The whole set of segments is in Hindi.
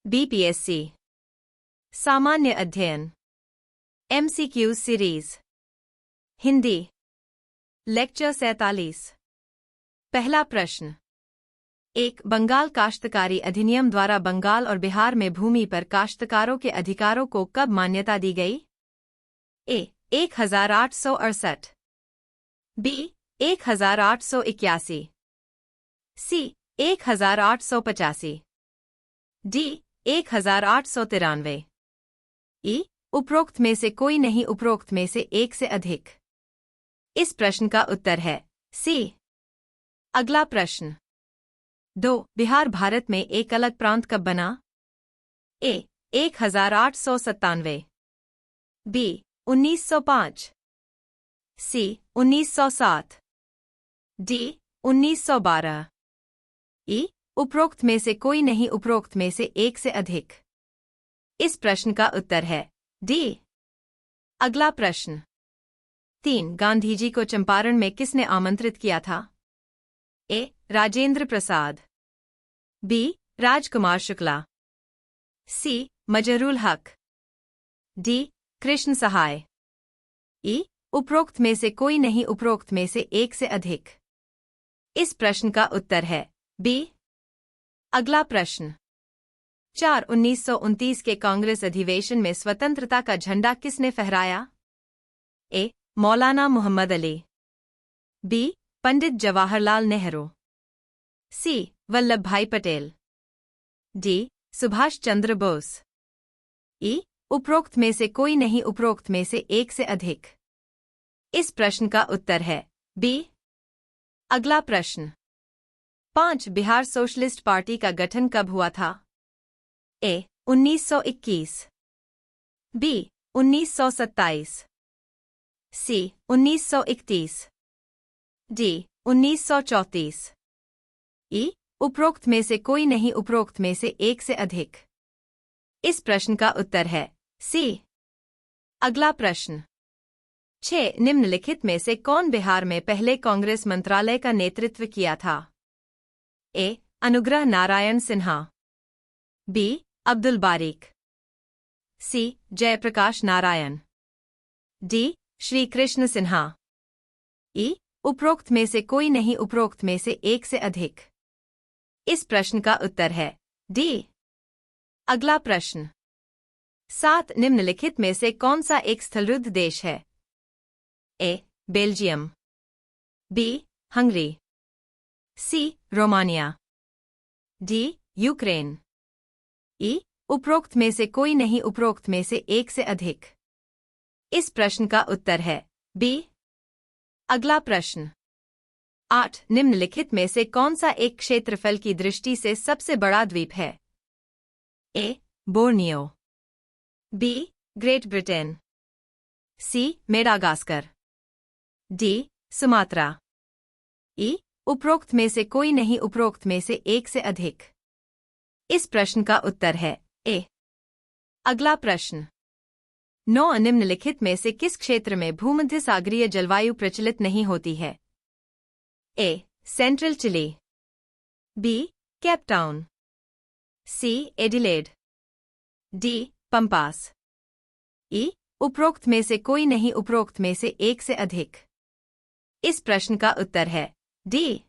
बीपीएससी सामान्य अध्ययन एमसीक्यू सीरीज हिंदी लेक्चर 47। पहला प्रश्न। एक बंगाल काश्तकारी अधिनियम द्वारा बंगाल और बिहार में भूमि पर काश्तकारों के अधिकारों को कब मान्यता दी गई? ए 1868, बी 1881, सी 1885, डी 1893। ई उपरोक्त में से कोई नहीं, उपरोक्त में से एक से अधिक। इस प्रश्न का उत्तर है सी। अगला प्रश्न। 2 बिहार भारत में एक अलग प्रांत कब बना? ए 1897, बी 1905, सी 1907, डी 1912। ई उपरोक्त में से कोई नहीं, उपरोक्त में से एक से अधिक। इस प्रश्न का उत्तर है डी। अगला प्रश्न। 3 गांधीजी को चंपारण में किसने आमंत्रित किया था? ए राजेंद्र प्रसाद, बी राजकुमार शुक्ला, सी मजहरूल हक, डी कृष्ण सहाय। ई उपरोक्त में से कोई नहीं, उपरोक्त में से एक से अधिक। इस प्रश्न का उत्तर है बी। अगला प्रश्न। 4 1929 के कांग्रेस अधिवेशन में स्वतंत्रता का झंडा किसने फहराया? ए मौलाना मोहम्मद अली, बी पंडित जवाहरलाल नेहरू, सी वल्लभ भाई पटेल, डी सुभाष चंद्र बोस। ई उपरोक्त में से कोई नहीं, उपरोक्त में से एक से अधिक। इस प्रश्न का उत्तर है बी। अगला प्रश्न। 5 बिहार सोशलिस्ट पार्टी का गठन कब हुआ था? ए 1921, बी 1927, सी 1931, डी 1934। ई उपरोक्त में से कोई नहीं, उपरोक्त में से एक से अधिक। इस प्रश्न का उत्तर है सी। अगला प्रश्न। 6 निम्नलिखित में से कौन बिहार में पहले कांग्रेस मंत्रालय का नेतृत्व किया था? ए अनुग्रह नारायण सिन्हा, बी अब्दुल बारिक, सी जयप्रकाश नारायण, डी श्री कृष्ण सिन्हा। ई उपरोक्त में से कोई नहीं, उपरोक्त में से एक से अधिक। इस प्रश्न का उत्तर है डी। अगला प्रश्न। 7 निम्नलिखित में से कौन सा एक स्थलरुद्ध देश है? ए बेल्जियम, बी हंगरी, सी रोमानिया, डी यूक्रेन। ई उपरोक्त में से कोई नहीं, उपरोक्त में से एक से अधिक। इस प्रश्न का उत्तर है बी। अगला प्रश्न। 8 निम्नलिखित में से कौन सा एक क्षेत्रफल की दृष्टि से सबसे बड़ा द्वीप है? A Borneo, B Great Britain, C Madagascar, D Sumatra. E उपरोक्त में से कोई नहीं, उपरोक्त में से एक से अधिक। इस प्रश्न का उत्तर है ए। अगला प्रश्न। 9 निम्नलिखित में से किस क्षेत्र में भूमध्य सागरीय जलवायु प्रचलित नहीं होती है? A central Chile, B Cape Town, C Adelaide, D Pampas. E उपरोक्त में से कोई नहीं, उपरोक्त में से एक से अधिक। इस प्रश्न का उत्तर है डी।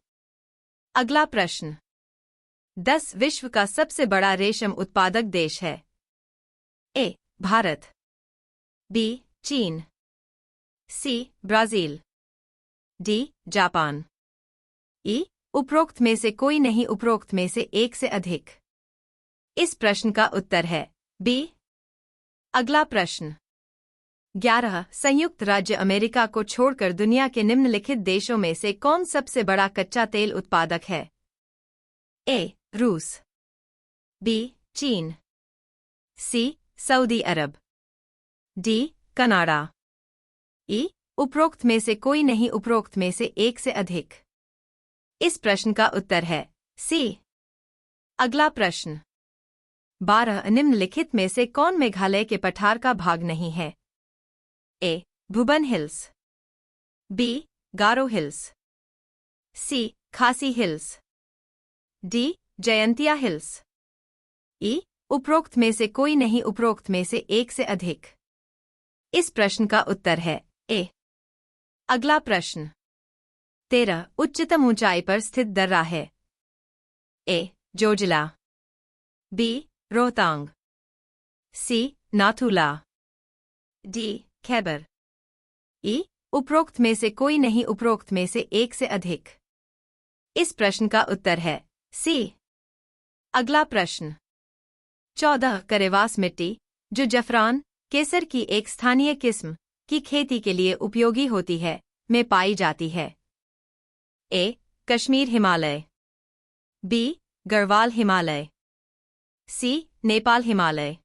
अगला प्रश्न। 10 विश्व का सबसे बड़ा रेशम उत्पादक देश है? ए भारत, बी चीन, सी ब्राजील, डी जापान। ई उपरोक्त में से कोई नहीं, उपरोक्त में से एक से अधिक। इस प्रश्न का उत्तर है बी। अगला प्रश्न। 11 संयुक्त राज्य अमेरिका को छोड़कर दुनिया के निम्नलिखित देशों में से कौन सबसे बड़ा कच्चा तेल उत्पादक है? ए रूस, बी चीन, सी सऊदी अरब, डी कनाडा। ई उपरोक्त में से कोई नहीं, उपरोक्त में से एक से अधिक। इस प्रश्न का उत्तर है सी। अगला प्रश्न। 12 निम्नलिखित में से कौन मेघालय के पठार का भाग नहीं है? ए भुबन हिल्स, बी गारो हिल्स, सी खासी हिल्स, डी जयंतिया हिल्स। ई उपरोक्त में से कोई नहीं, उपरोक्त में से एक से अधिक। इस प्रश्न का उत्तर है ए। अगला प्रश्न 13 उच्चतम ऊंचाई पर स्थित दर्रा है। ए जोजिला, बी रोहतांग, सी नाथुला, डी खैबर। ई उपरोक्त में से कोई नहीं, उपरोक्त में से एक से अधिक। इस प्रश्न का उत्तर है सी। अगला प्रश्न 14 करेवास मिट्टी जो जफरान केसर की एक स्थानीय किस्म की खेती के लिए उपयोगी होती है में पाई जाती है। ए कश्मीर हिमालय, बी गढ़वाल हिमालय, सी नेपाल हिमालय,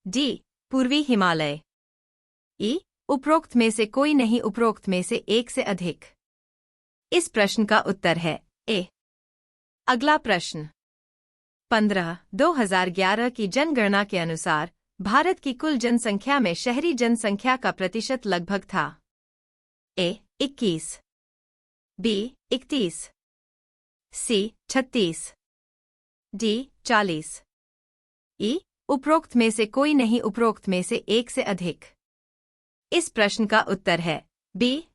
डी पूर्वी हिमालय। ई उपरोक्त में से कोई नहीं, उपरोक्त में से एक से अधिक। इस प्रश्न का उत्तर है ए। अगला प्रश्न 15 2011 की जनगणना के अनुसार भारत की कुल जनसंख्या में शहरी जनसंख्या का प्रतिशत लगभग था। ए 21, बी 31, सी 36, डी 40। ई उपरोक्त में से कोई नहीं, उपरोक्त में से एक से अधिक। इस प्रश्न का उत्तर है बी